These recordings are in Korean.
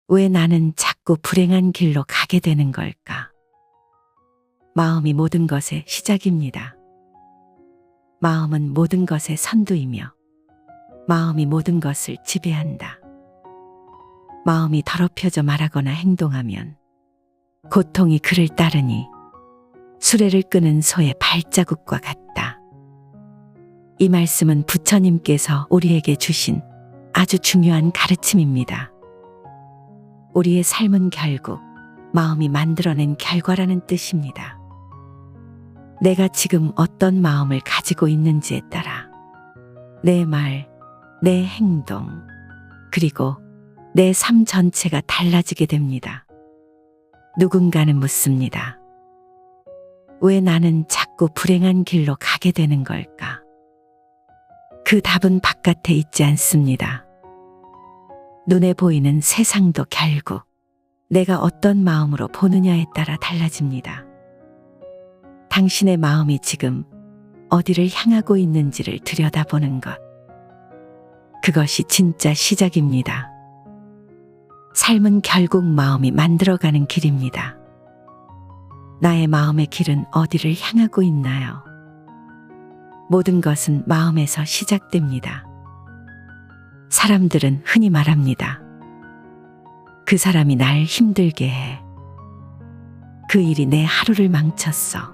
왜 나는 자꾸 불행한 길로 가게 되는 걸까? 마음이 모든 것의 시작입니다. 마음은 모든 것의 선두이며 마음이 모든 것을 지배한다. 마음이 더럽혀져 말하거나 행동하면 고통이 그를 따르니 수레를 끄는 소의 발자국과 같다. 이 말씀은 부처님께서 우리에게 주신 아주 중요한 가르침입니다. 우리의 삶은 결국 마음이 만들어낸 결과라는 뜻입니다. 내가 지금 어떤 마음을 가지고 있는지에 따라 내 말, 내 행동, 그리고 내 삶 전체가 달라지게 됩니다. 누군가는 묻습니다. 왜 나는 자꾸 불행한 길로 가게 되는 걸까? 그 답은 바깥에 있지 않습니다. 눈에 보이는 세상도 결국 내가 어떤 마음으로 보느냐에 따라 달라집니다. 당신의 마음이 지금 어디를 향하고 있는지를 들여다보는 것. 그것이 진짜 시작입니다. 삶은 결국 마음이 만들어가는 길입니다. 나의 마음의 길은 어디를 향하고 있나요? 모든 것은 마음에서 시작됩니다. 사람들은 흔히 말합니다. 그 사람이 날 힘들게 해. 그 일이 내 하루를 망쳤어.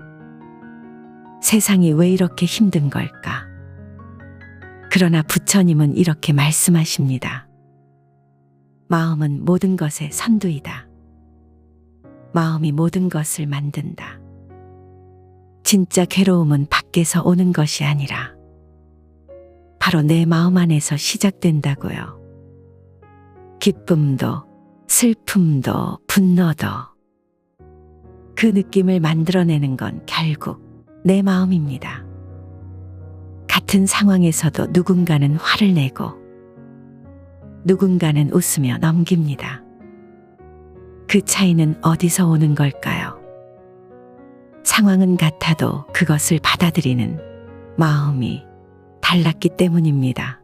세상이 왜 이렇게 힘든 걸까? 그러나 부처님은 이렇게 말씀하십니다. 마음은 모든 것의 선두이다. 마음이 모든 것을 만든다. 진짜 괴로움은 밖에서 오는 것이 아니라 바로 내 마음 안에서 시작된다고요. 기쁨도, 슬픔도, 분노도 그 느낌을 만들어내는 건 결국 내 마음입니다. 같은 상황에서도 누군가는 화를 내고 누군가는 웃으며 넘깁니다. 그 차이는 어디서 오는 걸까요? 상황은 같아도 그것을 받아들이는 마음이 달랐기 때문입니다.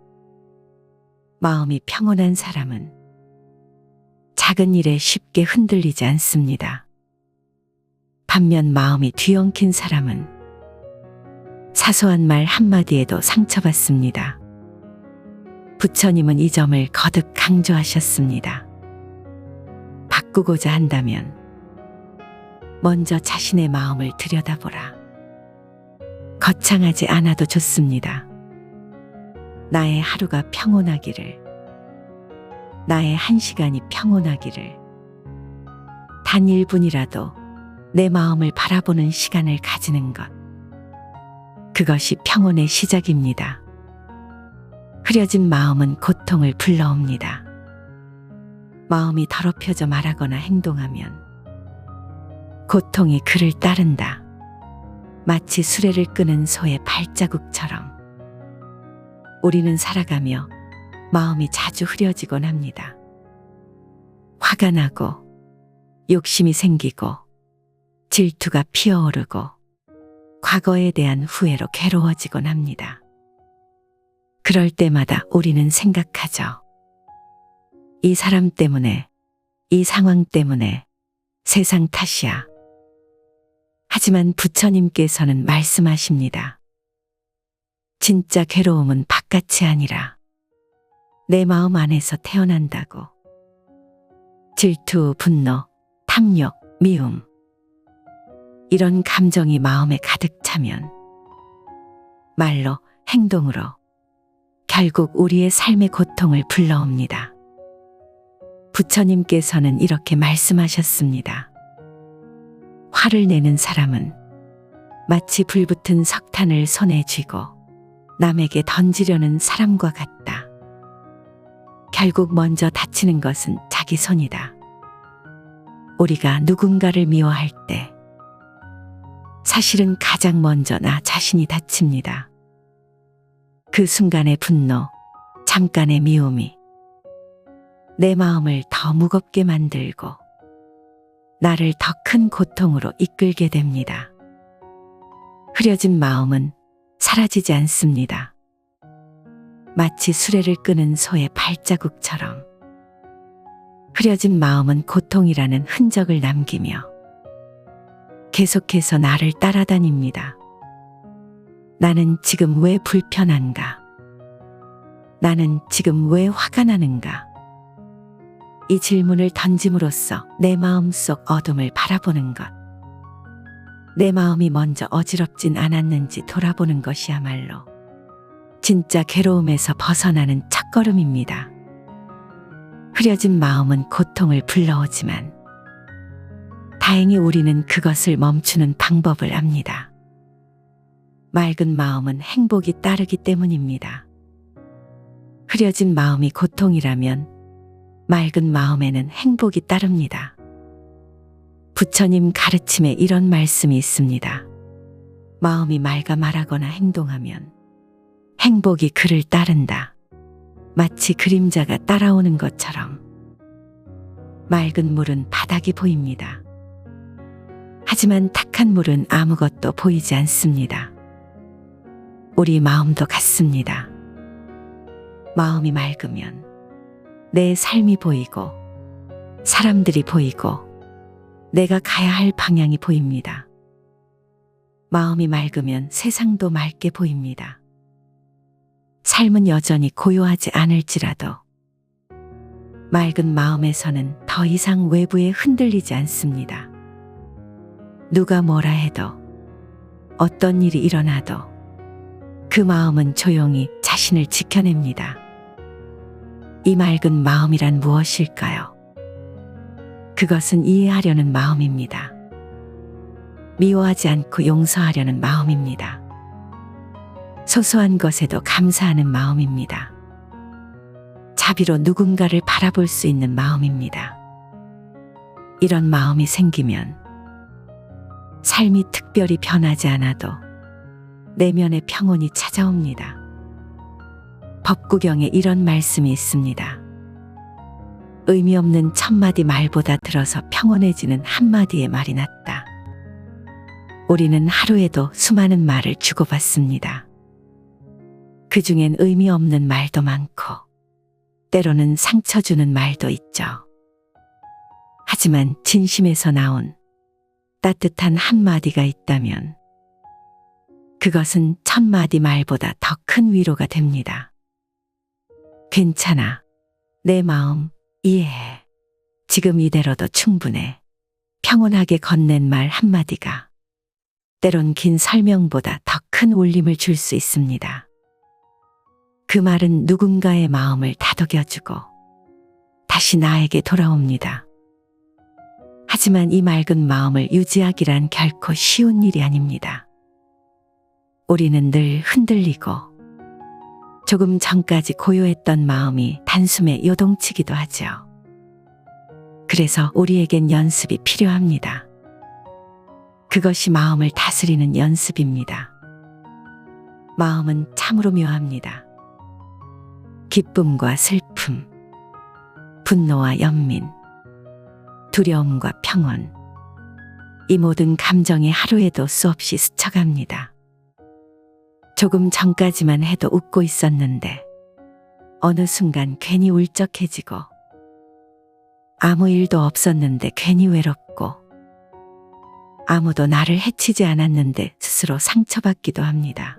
마음이 평온한 사람은 작은 일에 쉽게 흔들리지 않습니다. 반면 마음이 뒤엉킨 사람은 사소한 말 한마디에도 상처받습니다. 부처님은 이 점을 거듭 강조하셨습니다. 바꾸고자 한다면 먼저 자신의 마음을 들여다보라. 거창하지 않아도 좋습니다. 나의 하루가 평온하기를, 나의 한 시간이 평온하기를, 단 1분이라도 내 마음을 바라보는 시간을 가지는 것. 그것이 평온의 시작입니다. 흐려진 마음은 고통을 불러옵니다. 마음이 더럽혀져 말하거나 행동하면 고통이 그를 따른다. 마치 수레를 끄는 소의 발자국처럼 우리는 살아가며 마음이 자주 흐려지곤 합니다. 화가 나고 욕심이 생기고 질투가 피어오르고 과거에 대한 후회로 괴로워지곤 합니다. 그럴 때마다 우리는 생각하죠. 이 사람 때문에, 이 상황 때문에, 세상 탓이야. 하지만 부처님께서는 말씀하십니다. 진짜 괴로움은 바깥이 아니라 내 마음 안에서 태어난다고. 질투, 분노, 탐욕, 미움. 이런 감정이 마음에 가득 차면 말로, 행동으로 결국 우리의 삶의 고통을 불러옵니다. 부처님께서는 이렇게 말씀하셨습니다. 화를 내는 사람은 마치 불붙은 석탄을 손에 쥐고 남에게 던지려는 사람과 같다. 결국 먼저 다치는 것은 자기 손이다. 우리가 누군가를 미워할 때 사실은 가장 먼저 나 자신이 다칩니다. 그 순간의 분노, 잠깐의 미움이 내 마음을 더 무겁게 만들고 나를 더 큰 고통으로 이끌게 됩니다. 흐려진 마음은 사라지지 않습니다. 마치 수레를 끄는 소의 발자국처럼 흐려진 마음은 고통이라는 흔적을 남기며 계속해서 나를 따라다닙니다. 나는 지금 왜 불편한가? 나는 지금 왜 화가 나는가? 이 질문을 던짐으로써 내 마음속 어둠을 바라보는 것, 내 마음이 먼저 어지럽진 않았는지 돌아보는 것이야말로 진짜 괴로움에서 벗어나는 첫걸음입니다. 흐려진 마음은 고통을 불러오지만 다행히 우리는 그것을 멈추는 방법을 압니다. 맑은 마음은 행복이 따르기 때문입니다. 흐려진 마음이 고통이라면 맑은 마음에는 행복이 따릅니다. 부처님 가르침에 이런 말씀이 있습니다. 마음이 맑아 말하거나 행동하면 행복이 그를 따른다. 마치 그림자가 따라오는 것처럼. 맑은 물은 바닥이 보입니다. 하지만 탁한 물은 아무것도 보이지 않습니다. 우리 마음도 같습니다. 마음이 맑으면 내 삶이 보이고 사람들이 보이고 내가 가야 할 방향이 보입니다. 마음이 맑으면 세상도 맑게 보입니다. 삶은 여전히 고요하지 않을지라도 맑은 마음에서는 더 이상 외부에 흔들리지 않습니다. 누가 뭐라 해도 어떤 일이 일어나도 그 마음은 조용히 자신을 지켜냅니다. 이 맑은 마음이란 무엇일까요? 그것은 이해하려는 마음입니다. 미워하지 않고 용서하려는 마음입니다. 소소한 것에도 감사하는 마음입니다. 자비로 누군가를 바라볼 수 있는 마음입니다. 이런 마음이 생기면 삶이 특별히 변하지 않아도 내면의 평온이 찾아옵니다. 법구경에 이런 말씀이 있습니다. 의미 없는 천마디 말보다 들어서 평온해지는 한마디의 말이 낫다. 우리는 하루에도 수많은 말을 주고받습니다. 그 중엔 의미 없는 말도 많고 때로는 상처 주는 말도 있죠. 하지만 진심에서 나온 따뜻한 한마디가 있다면 그것은 천마디 말보다 더 큰 위로가 됩니다. 괜찮아. 내 마음 이해해. 지금 이대로도 충분해. 평온하게 건넨 말 한마디가 때론 긴 설명보다 더 큰 울림을 줄 수 있습니다. 그 말은 누군가의 마음을 다독여주고 다시 나에게 돌아옵니다. 하지만 이 맑은 마음을 유지하기란 결코 쉬운 일이 아닙니다. 우리는 늘 흔들리고 조금 전까지 고요했던 마음이 단숨에 요동치기도 하죠. 그래서 우리에겐 연습이 필요합니다. 그것이 마음을 다스리는 연습입니다. 마음은 참으로 묘합니다. 기쁨과 슬픔, 분노와 연민, 두려움과 평온, 이 모든 감정이 하루에도 수없이 스쳐갑니다. 조금 전까지만 해도 웃고 있었는데 어느 순간 괜히 울적해지고 아무 일도 없었는데 괜히 외롭고 아무도 나를 해치지 않았는데 스스로 상처받기도 합니다.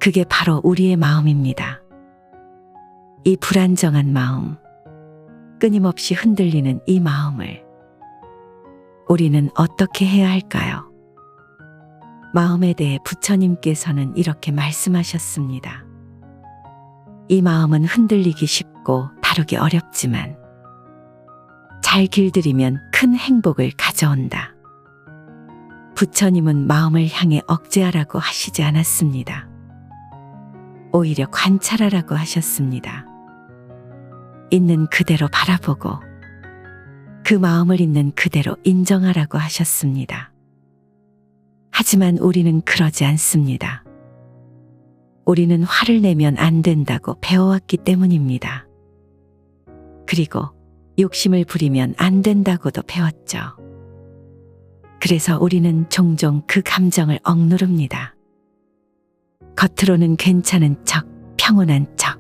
그게 바로 우리의 마음입니다. 이 불안정한 마음, 끊임없이 흔들리는 이 마음을 우리는 어떻게 해야 할까요? 마음에 대해 부처님께서는 이렇게 말씀하셨습니다. 이 마음은 흔들리기 쉽고 다루기 어렵지만 잘 길들이면 큰 행복을 가져온다. 부처님은 마음을 향해 억제하라고 하시지 않았습니다. 오히려 관찰하라고 하셨습니다. 있는 그대로 바라보고 그 마음을 있는 그대로 인정하라고 하셨습니다. 하지만 우리는 그러지 않습니다. 우리는 화를 내면 안 된다고 배워왔기 때문입니다. 그리고 욕심을 부리면 안 된다고도 배웠죠. 그래서 우리는 종종 그 감정을 억누릅니다. 겉으로는 괜찮은 척, 평온한 척.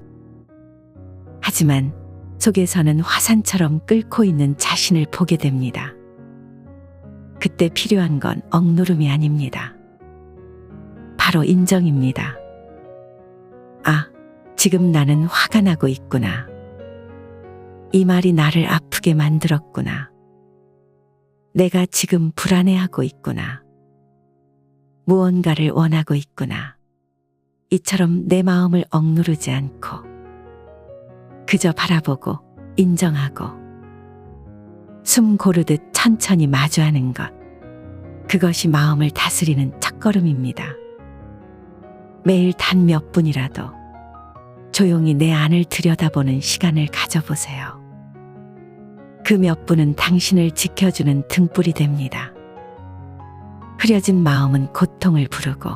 하지만 속에서는 화산처럼 끓고 있는 자신을 보게 됩니다. 그때 필요한 건 억누름이 아닙니다. 바로 인정입니다. 아, 지금 나는 화가 나고 있구나. 이 말이 나를 아프게 만들었구나. 내가 지금 불안해하고 있구나. 무언가를 원하고 있구나. 이처럼 내 마음을 억누르지 않고 그저 바라보고 인정하고 숨 고르듯 천천히 마주하는 것. 그것이 마음을 다스리는 첫걸음입니다. 매일 단 몇 분이라도 조용히 내 안을 들여다보는 시간을 가져보세요. 그 몇 분은 당신을 지켜주는 등불이 됩니다. 흐려진 마음은 고통을 부르고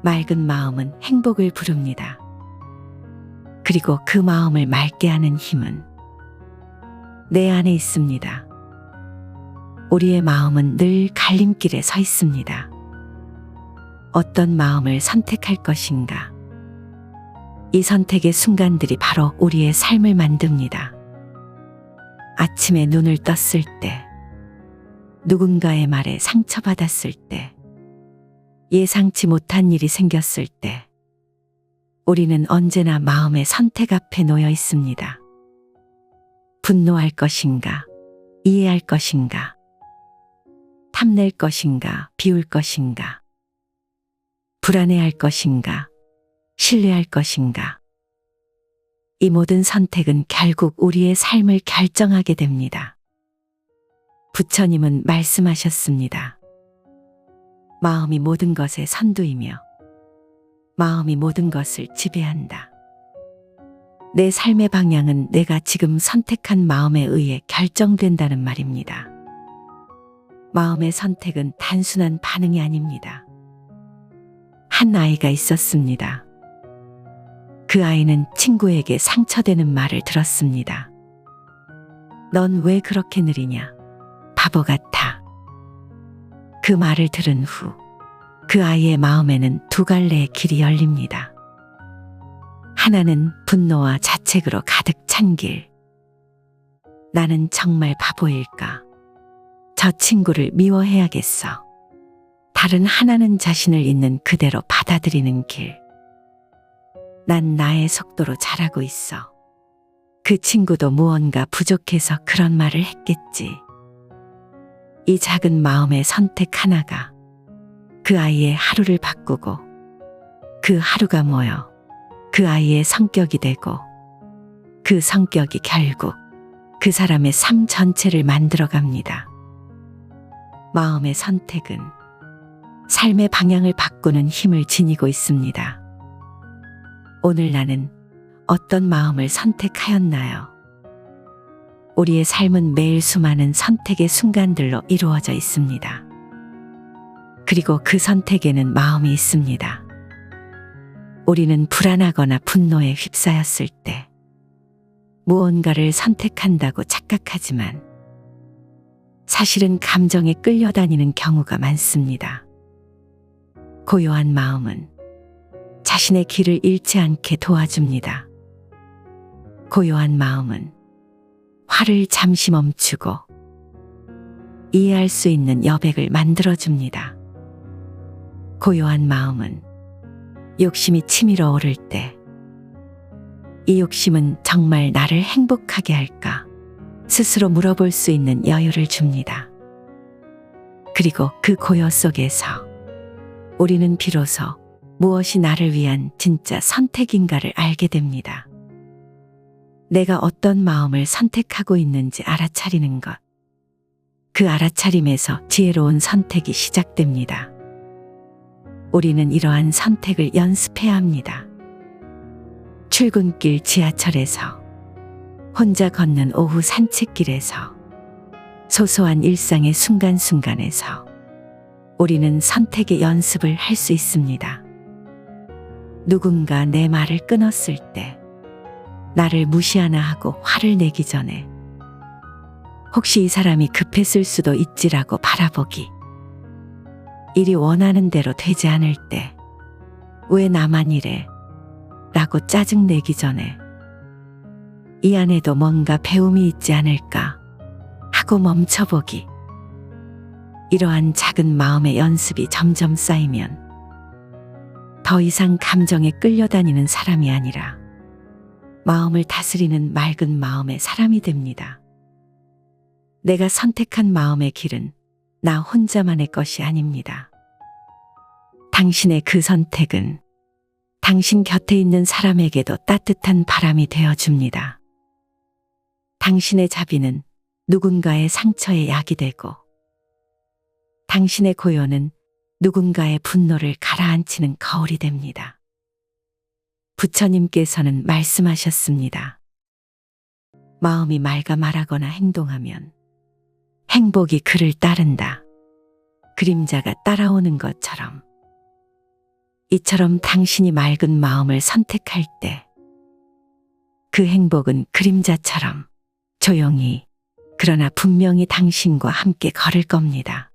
맑은 마음은 행복을 부릅니다. 그리고 그 마음을 맑게 하는 힘은 내 안에 있습니다. 우리의 마음은 늘 갈림길에 서 있습니다. 어떤 마음을 선택할 것인가? 이 선택의 순간들이 바로 우리의 삶을 만듭니다. 아침에 눈을 떴을 때, 누군가의 말에 상처받았을 때, 예상치 못한 일이 생겼을 때, 우리는 언제나 마음의 선택 앞에 놓여 있습니다. 분노할 것인가, 이해할 것인가, 탐낼 것인가, 비울 것인가, 불안해할 것인가, 신뢰할 것인가. 이 모든 선택은 결국 우리의 삶을 결정하게 됩니다. 부처님은 말씀하셨습니다. 마음이 모든 것의 선두이며 마음이 모든 것을 지배한다. 내 삶의 방향은 내가 지금 선택한 마음에 의해 결정된다는 말입니다. 마음의 선택은 단순한 반응이 아닙니다. 한 아이가 있었습니다. 그 아이는 친구에게 상처되는 말을 들었습니다. 넌 왜 그렇게 느리냐? 바보 같아. 그 말을 들은 후 그 아이의 마음에는 두 갈래의 길이 열립니다. 하나는 분노와 자책으로 가득 찬 길. 나는 정말 바보일까? 저 친구를 미워해야겠어. 다른 하나는 자신을 있는 그대로 받아들이는 길. 난 나의 속도로 잘하고 있어. 그 친구도 무언가 부족해서 그런 말을 했겠지. 이 작은 마음의 선택 하나가 그 아이의 하루를 바꾸고 그 하루가 모여 그 아이의 성격이 되고 그 성격이 결국 그 사람의 삶 전체를 만들어갑니다. 마음의 선택은 삶의 방향을 바꾸는 힘을 지니고 있습니다. 오늘 나는 어떤 마음을 선택하였나요? 우리의 삶은 매일 수많은 선택의 순간들로 이루어져 있습니다. 그리고 그 선택에는 마음이 있습니다. 우리는 불안하거나 분노에 휩싸였을 때 무언가를 선택한다고 착각하지만 사실은 감정에 끌려다니는 경우가 많습니다. 고요한 마음은 자신의 길을 잃지 않게 도와줍니다. 고요한 마음은 화를 잠시 멈추고 이해할 수 있는 여백을 만들어줍니다. 고요한 마음은 욕심이 치밀어 오를 때 이 욕심은 정말 나를 행복하게 할까? 스스로 물어볼 수 있는 여유를 줍니다. 그리고 그 고요 속에서 우리는 비로소 무엇이 나를 위한 진짜 선택인가를 알게 됩니다. 내가 어떤 마음을 선택하고 있는지 알아차리는 것. 그 알아차림에서 지혜로운 선택이 시작됩니다. 우리는 이러한 선택을 연습해야 합니다. 출근길 지하철에서, 혼자 걷는 오후 산책길에서, 소소한 일상의 순간순간에서 우리는 선택의 연습을 할 수 있습니다. 누군가 내 말을 끊었을 때 나를 무시하나 하고 화를 내기 전에 혹시 이 사람이 급했을 수도 있지라고 바라보기. 일이 원하는 대로 되지 않을 때 왜 나만 이래? 라고 짜증내기 전에 이 안에도 뭔가 배움이 있지 않을까 하고 멈춰보기. 이러한 작은 마음의 연습이 점점 쌓이면 더 이상 감정에 끌려다니는 사람이 아니라 마음을 다스리는 맑은 마음의 사람이 됩니다. 내가 선택한 마음의 길은 나 혼자만의 것이 아닙니다. 당신의 그 선택은 당신 곁에 있는 사람에게도 따뜻한 바람이 되어줍니다. 당신의 자비는 누군가의 상처에 약이 되고 당신의 고요는 누군가의 분노를 가라앉히는 거울이 됩니다. 부처님께서는 말씀하셨습니다. 마음이 맑아 말하거나 행동하면 행복이 그를 따른다. 그림자가 따라오는 것처럼. 이처럼 당신이 맑은 마음을 선택할 때 그 행복은 그림자처럼 조용히 그러나 분명히 당신과 함께 걸을 겁니다.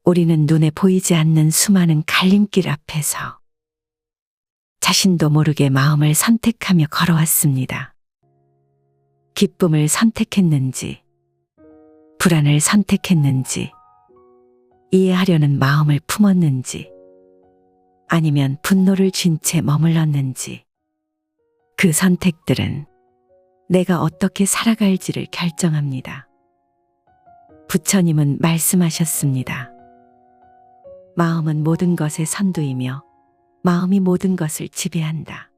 우리는 눈에 보이지 않는 수많은 갈림길 앞에서 자신도 모르게 마음을 선택하며 걸어왔습니다. 기쁨을 선택했는지, 불안을 선택했는지, 이해하려는 마음을 품었는지, 아니면 분노를 쥔 채 머물렀는지, 그 선택들은 내가 어떻게 살아갈지를 결정합니다. 부처님은 말씀하셨습니다. 마음은 모든 것의 선두이며 마음이 모든 것을 지배한다.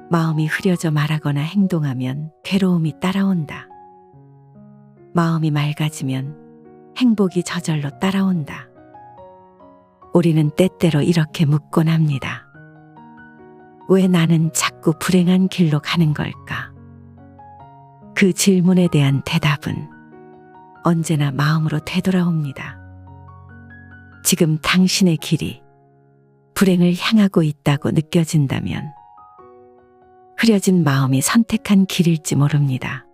마음이 흐려져 말하거나 행동하면 괴로움이 따라온다. 마음이 맑아지면 행복이 저절로 따라온다. 우리는 때때로 이렇게 묻곤 합니다. 왜 나는 자꾸 불행한 길로 가는 걸까? 그 질문에 대한 대답은 언제나 마음으로 되돌아옵니다. 지금 당신의 길이 불행을 향하고 있다고 느껴진다면 흐려진 마음이 선택한 길일지 모릅니다.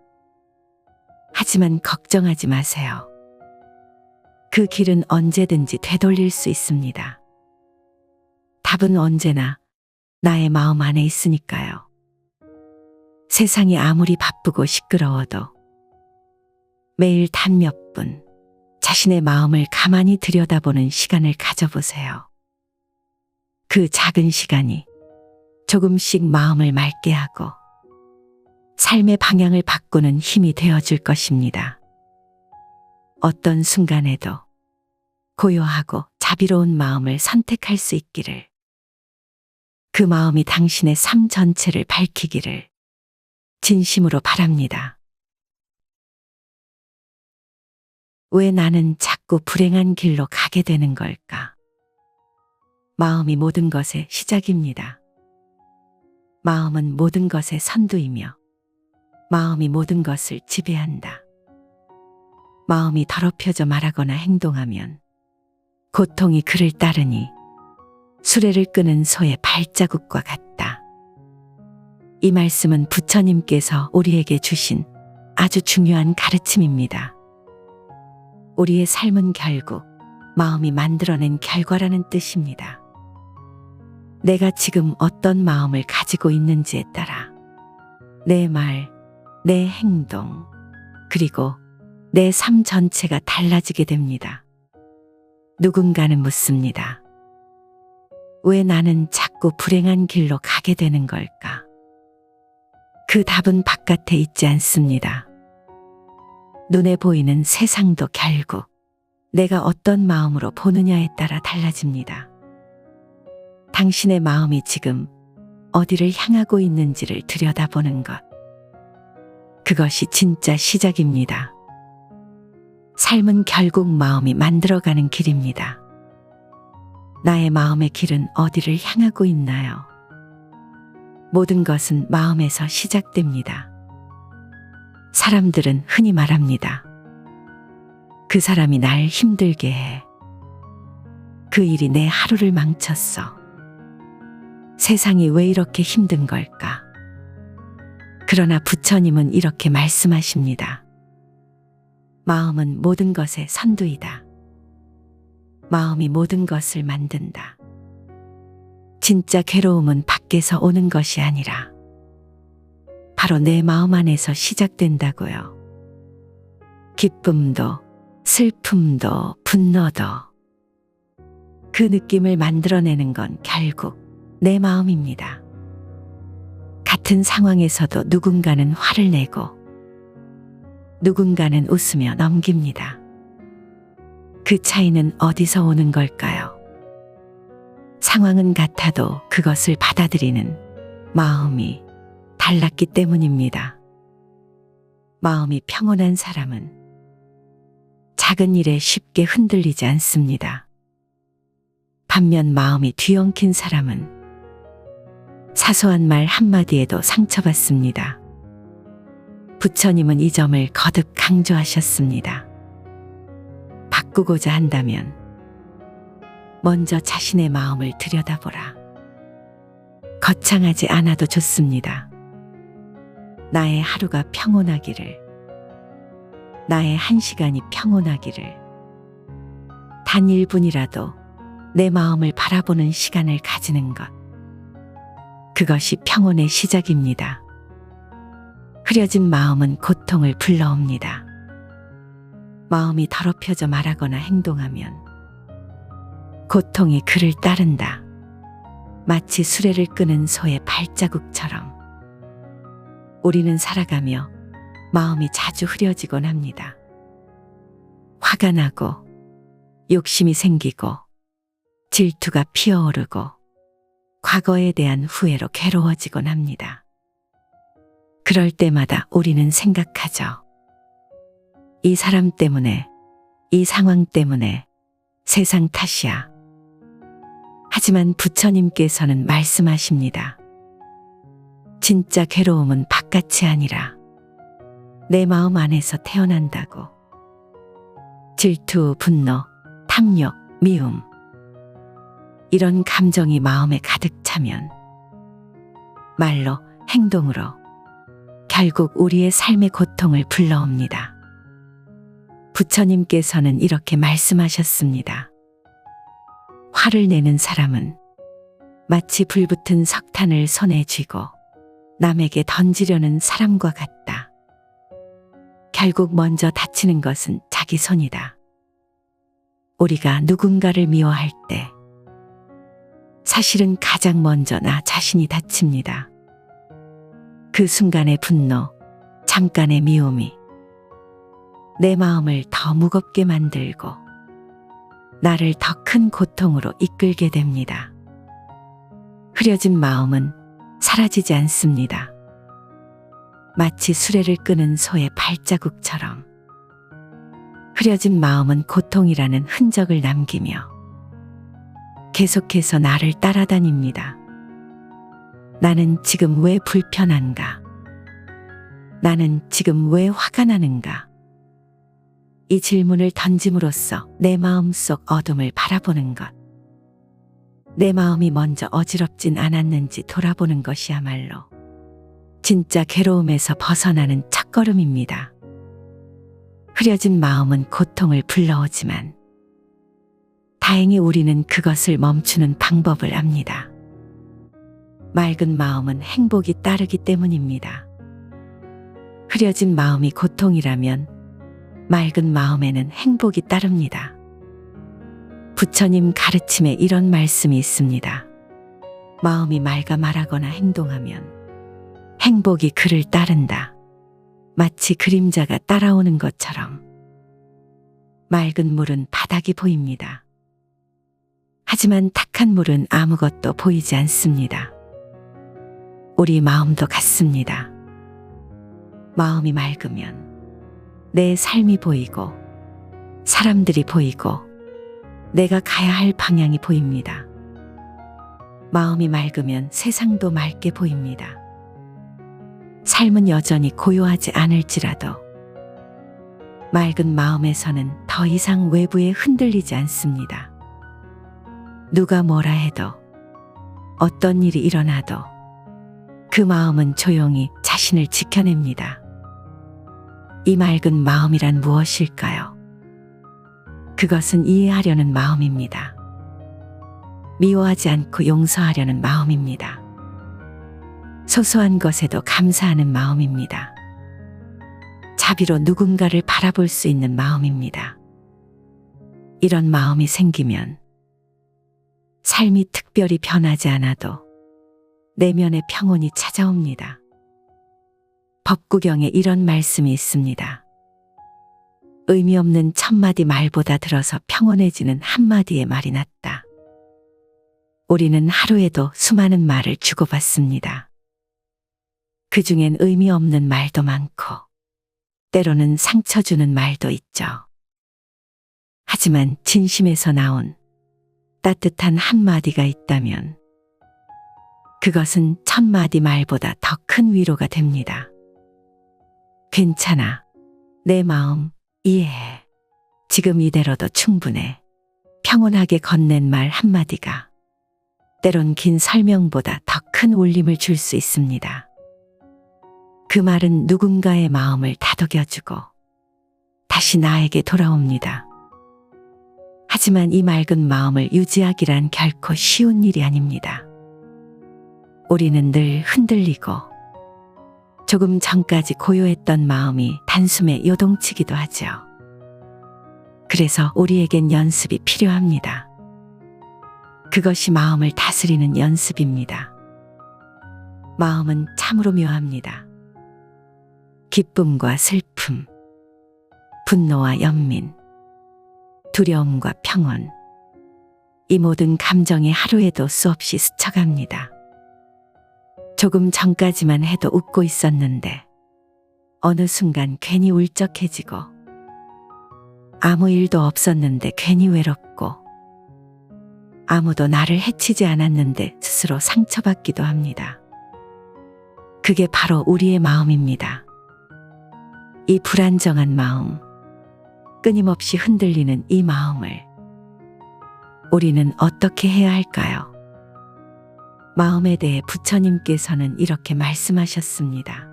하지만 걱정하지 마세요. 그 길은 언제든지 되돌릴 수 있습니다. 답은 언제나 나의 마음 안에 있으니까요. 세상이 아무리 바쁘고 시끄러워도 매일 단 몇 분 자신의 마음을 가만히 들여다보는 시간을 가져보세요. 그 작은 시간이 조금씩 마음을 맑게 하고 삶의 방향을 바꾸는 힘이 되어줄 것입니다. 어떤 순간에도 고요하고 자비로운 마음을 선택할 수 있기를, 그 마음이 당신의 삶 전체를 밝히기를 진심으로 바랍니다. 왜 나는 자꾸 불행한 길로 가게 되는 걸까? 마음이 모든 것의 시작입니다. 마음은 모든 것의 선두이며 마음이 모든 것을 지배한다. 마음이 더럽혀져 말하거나 행동하면 고통이 그를 따르니 수레를 끄는 소의 발자국과 같다. 이 말씀은 부처님께서 우리에게 주신 아주 중요한 가르침입니다. 우리의 삶은 결국 마음이 만들어낸 결과라는 뜻입니다. 내가 지금 어떤 마음을 가지고 있는지에 따라 내 말, 내 행동, 그리고 내 삶 전체가 달라지게 됩니다. 누군가는 묻습니다. 왜 나는 자꾸 불행한 길로 가게 되는 걸까? 그 답은 바깥에 있지 않습니다. 눈에 보이는 세상도 결국 내가 어떤 마음으로 보느냐에 따라 달라집니다. 당신의 마음이 지금 어디를 향하고 있는지를 들여다보는 것, 그것이 진짜 시작입니다. 삶은 결국 마음이 만들어가는 길입니다. 나의 마음의 길은 어디를 향하고 있나요? 모든 것은 마음에서 시작됩니다. 사람들은 흔히 말합니다. 그 사람이 날 힘들게 해. 그 일이 내 하루를 망쳤어. 세상이 왜 이렇게 힘든 걸까? 그러나 부처님은 이렇게 말씀하십니다. 마음은 모든 것의 선두이다. 마음이 모든 것을 만든다. 진짜 괴로움은 밖에서 오는 것이 아니라 바로 내 마음 안에서 시작된다고요. 기쁨도, 슬픔도, 분노도. 그 느낌을 만들어내는 건 결국 내 마음입니다. 같은 상황에서도 누군가는 화를 내고 누군가는 웃으며 넘깁니다. 그 차이는 어디서 오는 걸까요? 상황은 같아도 그것을 받아들이는 마음이 달랐기 때문입니다. 마음이 평온한 사람은 작은 일에 쉽게 흔들리지 않습니다. 반면 마음이 뒤엉킨 사람은 사소한 말 한마디에도 상처받습니다. 부처님은 이 점을 거듭 강조하셨습니다. 바꾸고자 한다면 먼저 자신의 마음을 들여다보라. 거창하지 않아도 좋습니다. 나의 하루가 평온하기를, 나의 한 시간이 평온하기를, 단 1분이라도 내 마음을 바라보는 시간을 가지는 것. 그것이 평온의 시작입니다. 흐려진 마음은 고통을 불러옵니다. 마음이 더럽혀져 말하거나 행동하면 고통이 그를 따른다. 마치 수레를 끄는 소의 발자국처럼 우리는 살아가며 마음이 자주 흐려지곤 합니다. 화가 나고 욕심이 생기고 질투가 피어오르고 과거에 대한 후회로 괴로워지곤 합니다. 그럴 때마다 우리는 생각하죠. 이 사람 때문에, 이 상황 때문에, 세상 탓이야. 하지만 부처님께서는 말씀하십니다. 진짜 괴로움은 바깥이 아니라 내 마음 안에서 태어난다고. 질투, 분노, 탐욕, 미움. 이런 감정이 마음에 가득 차면 말로, 행동으로 결국 우리의 삶의 고통을 불러옵니다. 부처님께서는 이렇게 말씀하셨습니다. 화를 내는 사람은 마치 불붙은 석탄을 손에 쥐고 남에게 던지려는 사람과 같다. 결국 먼저 다치는 것은 자기 손이다. 우리가 누군가를 미워할 때 사실은 가장 먼저 나 자신이 다칩니다. 그 순간의 분노, 잠깐의 미움이 내 마음을 더 무겁게 만들고 나를 더 큰 고통으로 이끌게 됩니다. 흐려진 마음은 사라지지 않습니다. 마치 수레를 끄는 소의 발자국처럼 흐려진 마음은 고통이라는 흔적을 남기며 계속해서 나를 따라다닙니다. 나는 지금 왜 불편한가? 나는 지금 왜 화가 나는가? 이 질문을 던짐으로써 내 마음속 어둠을 바라보는 것. 내 마음이 먼저 어지럽진 않았는지 돌아보는 것이야말로 진짜 괴로움에서 벗어나는 첫걸음입니다. 흐려진 마음은 고통을 불러오지만 다행히 우리는 그것을 멈추는 방법을 압니다. 맑은 마음은 행복이 따르기 때문입니다. 흐려진 마음이 고통이라면 맑은 마음에는 행복이 따릅니다. 부처님 가르침에 이런 말씀이 있습니다. 마음이 맑아 말하거나 행동하면 행복이 그를 따른다. 마치 그림자가 따라오는 것처럼. 맑은 물은 바닥이 보입니다. 하지만 탁한 물은 아무것도 보이지 않습니다. 우리 마음도 같습니다. 마음이 맑으면 내 삶이 보이고 사람들이 보이고 내가 가야 할 방향이 보입니다. 마음이 맑으면 세상도 맑게 보입니다. 삶은 여전히 고요하지 않을지라도 맑은 마음에서는 더 이상 외부에 흔들리지 않습니다. 누가 뭐라 해도 어떤 일이 일어나도 그 마음은 조용히 자신을 지켜냅니다. 이 맑은 마음이란 무엇일까요? 그것은 이해하려는 마음입니다. 미워하지 않고 용서하려는 마음입니다. 소소한 것에도 감사하는 마음입니다. 자비로 누군가를 바라볼 수 있는 마음입니다. 이런 마음이 생기면 삶이 특별히 변하지 않아도 내면의 평온이 찾아옵니다. 법구경에 이런 말씀이 있습니다. 의미 없는 천마디 말보다 들어서 평온해지는 한마디의 말이 낫다. 우리는 하루에도 수많은 말을 주고받습니다. 그 중엔 의미 없는 말도 많고 때로는 상처 주는 말도 있죠. 하지만 진심에서 나온 따뜻한 한마디가 있다면 그것은 천마디 말보다 더 큰 위로가 됩니다. 괜찮아. 내 마음 이해해. 지금 이대로도 충분해. 평온하게 건넨 말 한마디가 때론 긴 설명보다 더 큰 울림을 줄 수 있습니다. 그 말은 누군가의 마음을 다독여주고 다시 나에게 돌아옵니다. 하지만 이 맑은 마음을 유지하기란 결코 쉬운 일이 아닙니다. 우리는 늘 흔들리고 조금 전까지 고요했던 마음이 단숨에 요동치기도 하죠. 그래서 우리에겐 연습이 필요합니다. 그것이 마음을 다스리는 연습입니다. 마음은 참으로 묘합니다. 기쁨과 슬픔, 분노와 연민, 두려움과 평온, 이 모든 감정이 하루에도 수없이 스쳐갑니다. 조금 전까지만 해도 웃고 있었는데 어느 순간 괜히 울적해지고 아무 일도 없었는데 괜히 외롭고 아무도 나를 해치지 않았는데 스스로 상처받기도 합니다. 그게 바로 우리의 마음입니다. 이 불안정한 마음, 끊임없이 흔들리는 이 마음을 우리는 어떻게 해야 할까요? 마음에 대해 부처님께서는 이렇게 말씀하셨습니다.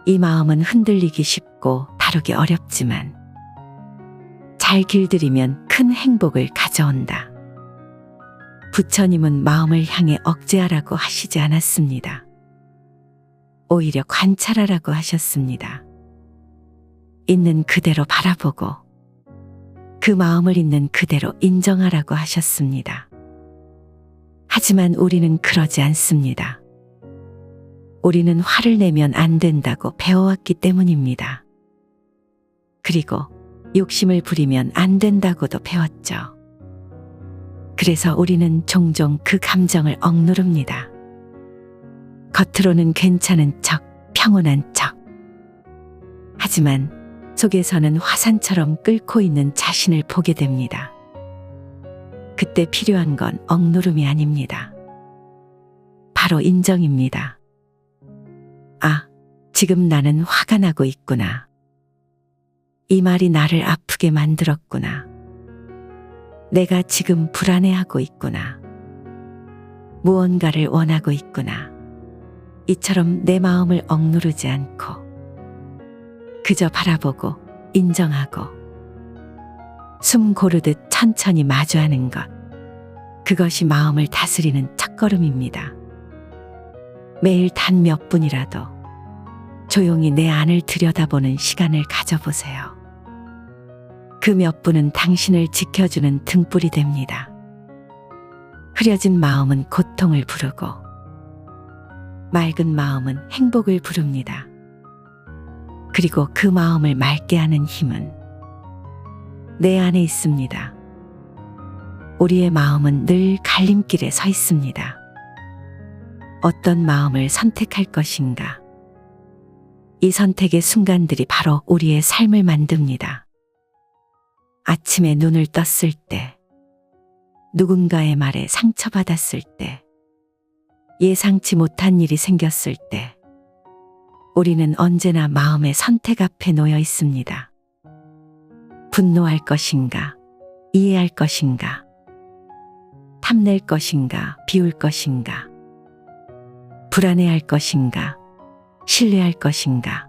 이 마음은 흔들리기 쉽고 다루기 어렵지만 잘 길들이면 큰 행복을 가져온다. 부처님은 마음을 향해 억제하라고 하시지 않았습니다. 오히려 관찰하라고 하셨습니다. 있는 그대로 바라보고 그 마음을 있는 그대로 인정하라고 하셨습니다. 하지만 우리는 그러지 않습니다. 우리는 화를 내면 안 된다고 배워왔기 때문입니다. 그리고 욕심을 부리면 안 된다고도 배웠죠. 그래서 우리는 종종 그 감정을 억누릅니다. 겉으로는 괜찮은 척, 평온한 척. 하지만 속에서는 화산처럼 끓고 있는 자신을 보게 됩니다. 그때 필요한 건 억누름이 아닙니다. 바로 인정입니다. 아, 지금 나는 화가 나고 있구나. 이 말이 나를 아프게 만들었구나. 내가 지금 불안해하고 있구나. 무언가를 원하고 있구나. 이처럼 내 마음을 억누르지 않고 그저 바라보고 인정하고 숨 고르듯 천천히 마주하는 것. 그것이 마음을 다스리는 첫걸음입니다. 매일 단 몇 분이라도 조용히 내 안을 들여다보는 시간을 가져보세요. 그 몇 분은 당신을 지켜주는 등불이 됩니다. 흐려진 마음은 고통을 부르고 맑은 마음은 행복을 부릅니다. 그리고 그 마음을 맑게 하는 힘은 내 안에 있습니다. 우리의 마음은 늘 갈림길에 서 있습니다. 어떤 마음을 선택할 것인가? 이 선택의 순간들이 바로 우리의 삶을 만듭니다. 아침에 눈을 떴을 때, 누군가의 말에 상처받았을 때, 예상치 못한 일이 생겼을 때, 우리는 언제나 마음의 선택 앞에 놓여 있습니다. 분노할 것인가, 이해할 것인가, 탐낼 것인가, 비울 것인가, 불안해할 것인가, 신뢰할 것인가.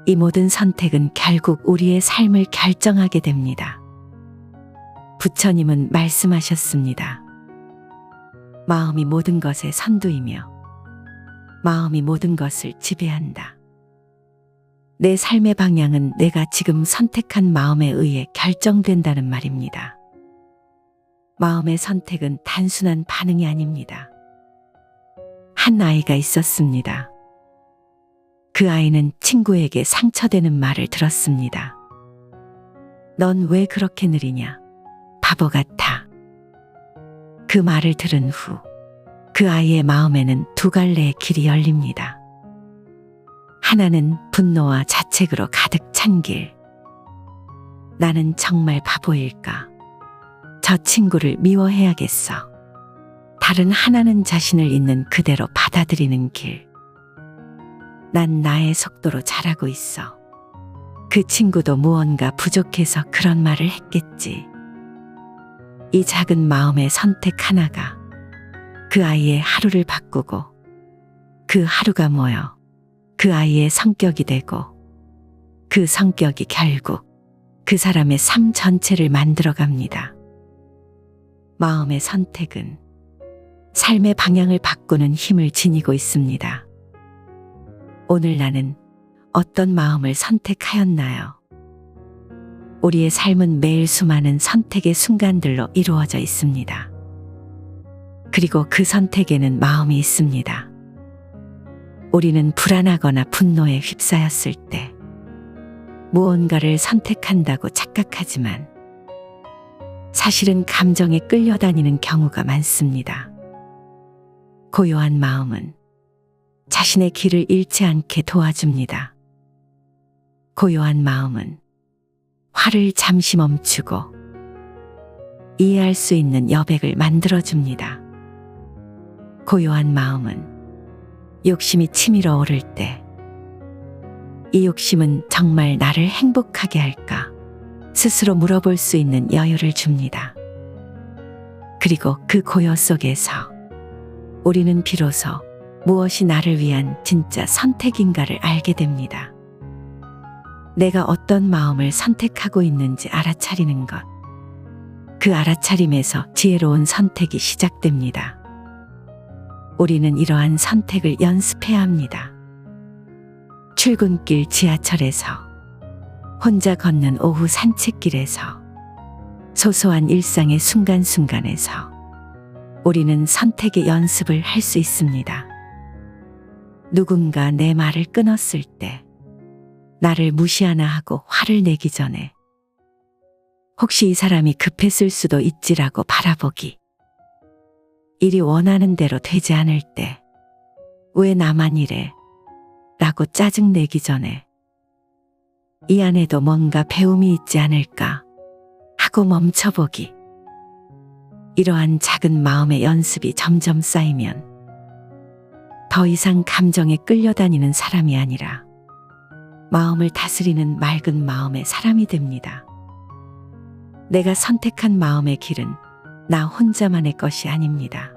이 모든 선택은 결국 우리의 삶을 결정하게 됩니다. 부처님은 말씀하셨습니다. 마음이 모든 것의 선두이며 마음이 모든 것을 지배한다. 내 삶의 방향은 내가 지금 선택한 마음에 의해 결정된다는 말입니다. 마음의 선택은 단순한 반응이 아닙니다. 한 아이가 있었습니다. 그 아이는 친구에게 상처되는 말을 들었습니다. 넌 왜 그렇게 느리냐? 바보 같아. 그 말을 들은 후 그 아이의 마음에는 두 갈래의 길이 열립니다. 하나는 분노와 자책으로 가득 찬 길. 나는 정말 바보일까? 저 친구를 미워해야겠어. 다른 하나는 자신을 있는 그대로 받아들이는 길. 난 나의 속도로 잘하고 있어. 그 친구도 무언가 부족해서 그런 말을 했겠지. 이 작은 마음의 선택 하나가 그 아이의 하루를 바꾸고 그 하루가 모여 그 아이의 성격이 되고 그 성격이 결국 그 사람의 삶 전체를 만들어갑니다. 마음의 선택은 삶의 방향을 바꾸는 힘을 지니고 있습니다. 오늘 나는 어떤 마음을 선택하였나요? 우리의 삶은 매일 수많은 선택의 순간들로 이루어져 있습니다. 그리고 그 선택에는 마음이 있습니다. 우리는 불안하거나 분노에 휩싸였을 때 무언가를 선택한다고 착각하지만 사실은 감정에 끌려다니는 경우가 많습니다. 고요한 마음은 자신의 길을 잃지 않게 도와줍니다. 고요한 마음은 화를 잠시 멈추고 이해할 수 있는 여백을 만들어줍니다. 고요한 마음은 욕심이 치밀어 오를 때 이 욕심은 정말 나를 행복하게 할까? 스스로 물어볼 수 있는 여유를 줍니다. 그리고 그 고요 속에서 우리는 비로소 무엇이 나를 위한 진짜 선택인가를 알게 됩니다. 내가 어떤 마음을 선택하고 있는지 알아차리는 것. 그 알아차림에서 지혜로운 선택이 시작됩니다. 우리는 이러한 선택을 연습해야 합니다. 출근길 지하철에서, 혼자 걷는 오후 산책길에서, 소소한 일상의 순간순간에서 우리는 선택의 연습을 할 수 있습니다. 누군가 내 말을 끊었을 때 나를 무시하나 하고 화를 내기 전에 혹시 이 사람이 급했을 수도 있지라고 바라보기. 일이 원하는 대로 되지 않을 때 왜 나만 이래? 라고 짜증내기 전에 이 안에도 뭔가 배움이 있지 않을까 하고 멈춰보기. 이러한 작은 마음의 연습이 점점 쌓이면 더 이상 감정에 끌려다니는 사람이 아니라 마음을 다스리는 맑은 마음의 사람이 됩니다. 내가 선택한 마음의 길은 나 혼자만의 것이 아닙니다.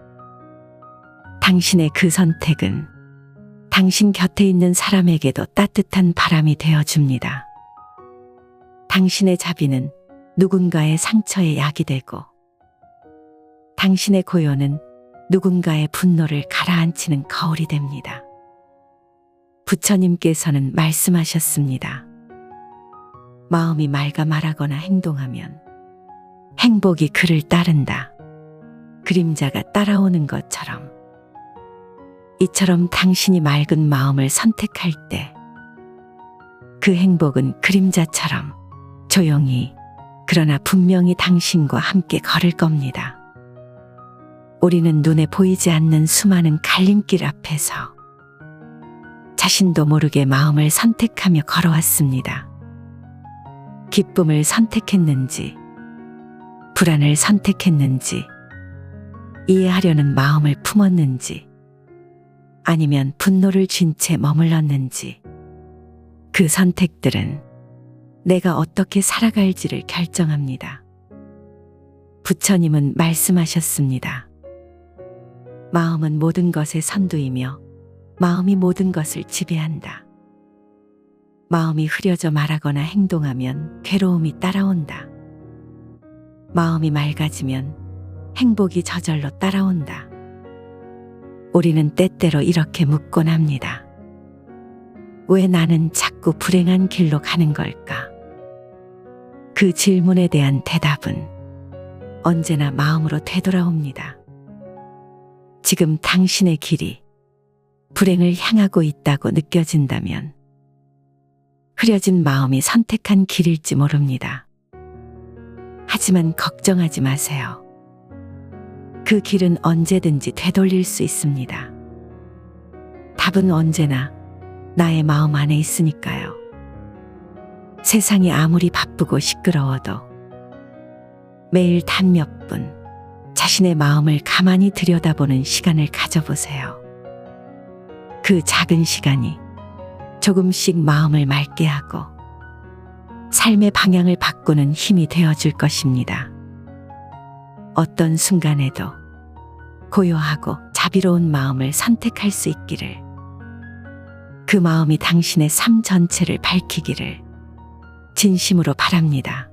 당신의 그 선택은 당신 곁에 있는 사람에게도 따뜻한 바람이 되어줍니다. 당신의 자비는 누군가의 상처에 약이 되고 당신의 고요는 누군가의 분노를 가라앉히는 거울이 됩니다. 부처님께서는 말씀하셨습니다. 마음이 맑아 말하거나 행동하면 행복이 그를 따른다. 그림자가 따라오는 것처럼. 이처럼 당신이 맑은 마음을 선택할 때 그 행복은 그림자처럼 조용히 그러나 분명히 당신과 함께 걸을 겁니다. 우리는 눈에 보이지 않는 수많은 갈림길 앞에서 자신도 모르게 마음을 선택하며 걸어왔습니다. 기쁨을 선택했는지, 불안을 선택했는지, 이해하려는 마음을 품었는지, 아니면 분노를 쥔 채 머물렀는지, 그 선택들은 내가 어떻게 살아갈지를 결정합니다. 부처님은 말씀하셨습니다. 마음은 모든 것의 선두이며 마음이 모든 것을 지배한다. 마음이 흐려져 말하거나 행동하면 괴로움이 따라온다. 마음이 맑아지면 행복이 저절로 따라온다. 우리는 때때로 이렇게 묻곤 합니다. 왜 나는 자꾸 불행한 길로 가는 걸까? 그 질문에 대한 대답은 언제나 마음으로 되돌아옵니다. 지금 당신의 길이 불행을 향하고 있다고 느껴진다면 흐려진 마음이 선택한 길일지 모릅니다. 하지만 걱정하지 마세요. 그 길은 언제든지 되돌릴 수 있습니다. 답은 언제나 나의 마음 안에 있으니까요. 세상이 아무리 바쁘고 시끄러워도 매일 단 몇 분 자신의 마음을 가만히 들여다보는 시간을 가져보세요. 그 작은 시간이 조금씩 마음을 맑게 하고 삶의 방향을 바꾸는 힘이 되어줄 것입니다. 어떤 순간에도 고요하고 자비로운 마음을 선택할 수 있기를, 그 마음이 당신의 삶 전체를 밝히기를 진심으로 바랍니다.